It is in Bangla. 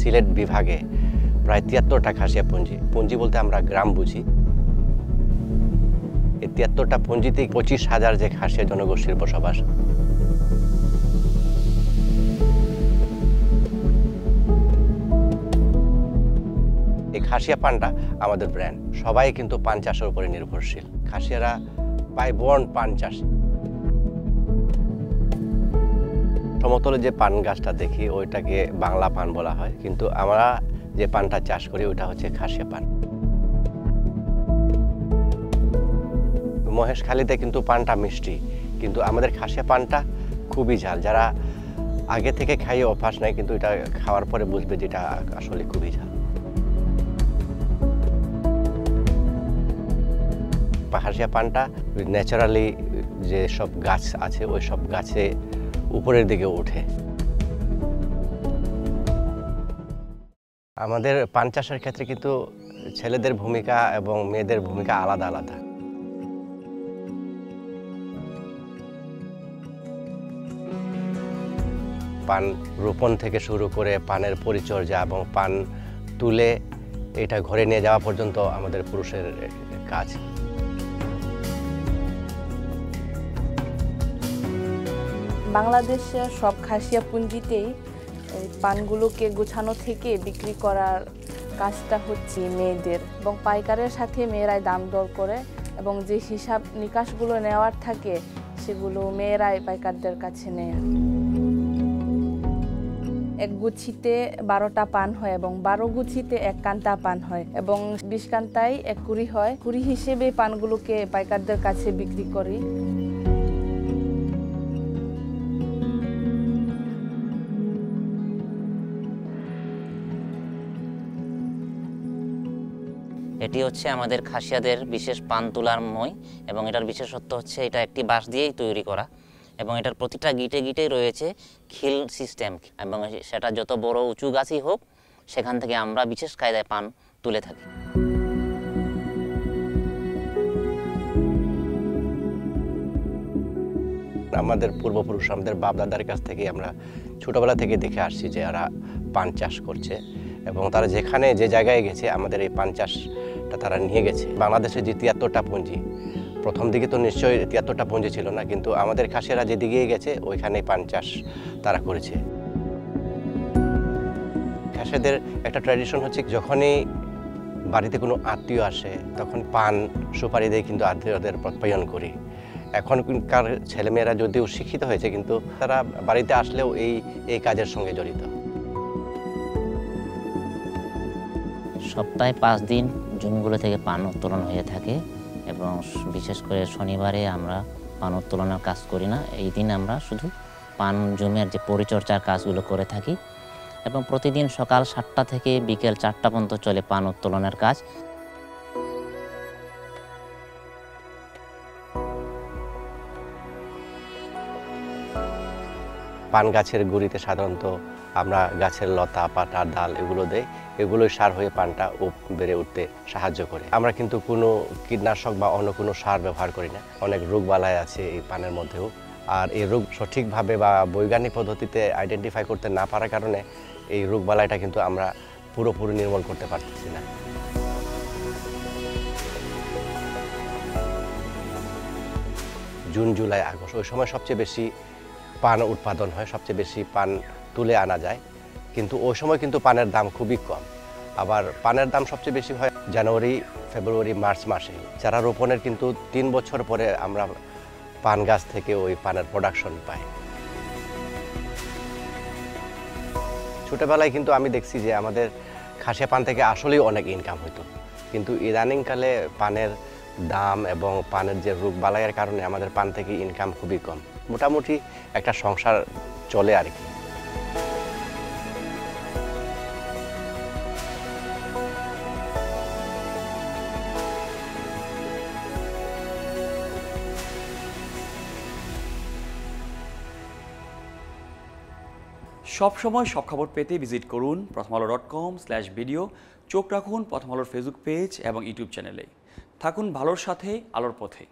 সিলেট বিভাগে প্রায় ৭৩টা খাসিয়া পুঞ্জি। পুঞ্জি বলতে আমরা গ্রাম বুঝি। এই ৭৩টা পুঞ্জিতে ২৫,০০০ যে খাসিয়া জনগোষ্ঠীর বসবাস। এই খাসিয়া পানটা আমাদের ব্র্যান্ড। সবাই কিন্তু পান চাষের উপরে নির্ভরশীল। খাসিয়ারা বাই বর্ন পান চাষী। সমতলে যে পান গাছটা দেখি ওইটাকে বাংলা পান বলা হয়, কিন্তু আমরা যে পানটা চাষ করি ওইটা হচ্ছে খাসিয়া পান। মহেশখালীতে কিন্তু পানটা মিষ্টি, কিন্তু আমাদের খাসিয়া পানটা খুবই ঝাল। যারা আগে থেকে খাইয়ে অভ্যাস নাই, কিন্তু এটা খাওয়ার পরে বুঝবে যে এটা আসলে খুবই ঝাল। খাসিয়া পানটা ন্যাচারালি যে সব গাছ আছে ওই সব গাছে উপরের দিকে ওঠে। আমাদের পান চাষের ক্ষেত্রে কিন্তু ছেলেদের ভূমিকা এবং মেয়েদের ভূমিকা আলাদা আলাদা। পান রোপণ থেকে শুরু করে পানের পরিচর্যা এবং পান তুলে এটা ঘরে নিয়ে যাওয়া পর্যন্ত আমাদের পুরুষের কাজ। বাংলাদেশের সব খাসিয়া পুঞ্জিতেই পানগুলোকে গোছানো থেকে বিক্রি করার কাজটা হচ্ছে মেয়েদের, এবং পাইকারের সাথে মেয়েরাই দাম দর করে, এবং যে হিসাব নিকাশগুলো নেওয়ার থাকে সেগুলো মেয়েরাই পাইকারদের কাছে নেয়। এক গুছিতে 12টা পান হয় এবং 12 গুছিতে 1 কান্তা পান হয়, এবং 20 কান্তায় 1 কুড়ি হয়। কুড়ি হিসেবে পানগুলোকে পাইকারদের কাছে বিক্রি করি। এটি হচ্ছে আমাদের খাসিয়াদের বিশেষ পান তোলার মই, এবং এটার বিশেষত্ব হচ্ছে এটা একটি বাঁশ দিয়েই তৈরি করা, এবং এটার প্রতিটা গিটে গিটেই রয়েছে খিল সিস্টেম, এবং সেটা যত বড় উঁচু গাছই হোক সেখান থেকে আমরা বিশেষ কায়দায় পান তুলে থাকি। আমাদের পূর্বপুরুষ, আমাদের বাপ দাদার কাছ থেকে আমরা ছোটবেলা থেকে দেখে আসছি যে এরা পান চাষ করছে, এবং তারা যেখানে যে জায়গায় গেছে আমাদের এই পান চাষটা তারা নিয়ে গেছে। বাংলাদেশে যে ৭৩টা পুঞ্জি, প্রথম দিকে তো নিশ্চয়ই ৭৩টা পুঞ্জি ছিল না, কিন্তু আমাদের খাসিয়ারা যেদিকেই গেছে ওইখানে পান চাষ তারা করেছে। খাসিয়াদের একটা ট্র্যাডিশন হচ্ছে যখনই বাড়িতে কোনো আত্মীয় আসে তখন পান সুপারি দিয়ে কিন্তু আত্মীয়দের প্রত্যায়ন করি। এখনকার ছেলেমেয়েরা যদিও শিক্ষিত হয়েছে, কিন্তু তারা বাড়িতে আসলেও এই কাজের সঙ্গে জড়িত। সপ্তাহে 5 দিন জমিগুলো থেকে পান উত্তোলন হয়ে থাকে, এবং বিশেষ করে শনিবারে আমরা পান উত্তোলনের কাজ করি না। এই দিন আমরা শুধু পান জমির যে পরিচর্যার কাজগুলো করে থাকি, এবং প্রতিদিন সকাল 7টা থেকে বিকেল 4টা পর্যন্ত চলে পান উত্তোলনের কাজ। পান গাছের গুঁড়িতে সাধারণত আমরা গাছের লতা, পাতা, ডাল এগুলো দেই, এগুলোই সার হয়ে পানটা বেড়ে উঠতে সাহায্য করে। আমরা কিন্তু কোনো কীটনাশক বা অন্য কোনো সার ব্যবহার করি না। অনেক রোগবালাই আছে এই পানের মধ্যেও, আর এই রোগ সঠিকভাবে বা বৈজ্ঞানিক পদ্ধতিতে আইডেন্টিফাই করতে না পারার কারণে এই রোগবালাইটা কিন্তু আমরা পুরোপুরি নির্মূল করতে পারতেছি না। জুন, জুলাই, আগস্ট ওই সময় সবচেয়ে বেশি পান উৎপাদন হয়, সবচেয়ে বেশি পান তুলে আনা যায়, কিন্তু ওই সময় কিন্তু পানের দাম খুবই কম। আবার পানের দাম সবচেয়ে বেশি হয় জানুয়ারি, ফেব্রুয়ারি, মার্চ মাসে। চারা রোপণের কিন্তু 3 বছর পরে আমরা পান গাছ থেকে ওই পানের প্রোডাকশন পাই। ছোটবেলায় কিন্তু আমি দেখছি যে আমাদের খাসিয়া পান থেকে আসলেই অনেক ইনকাম হতো, কিন্তু ইদানিংকালে পানের দাম এবং পানের যে রোগবালাইয়ের কারণে আমাদের পান থেকে ইনকাম খুবই কম। মোটামুটি একটা সংসার চলে আর কি। সব সময় সব খবর পেতে ভিজিট করুন prothomalo.com/video। চোখ রাখুন প্রথম আলোর ফেসবুক পেজ এবং ইউটিউব চ্যানেলে। থাকুন ভালোর সাথে, আলোর পথে।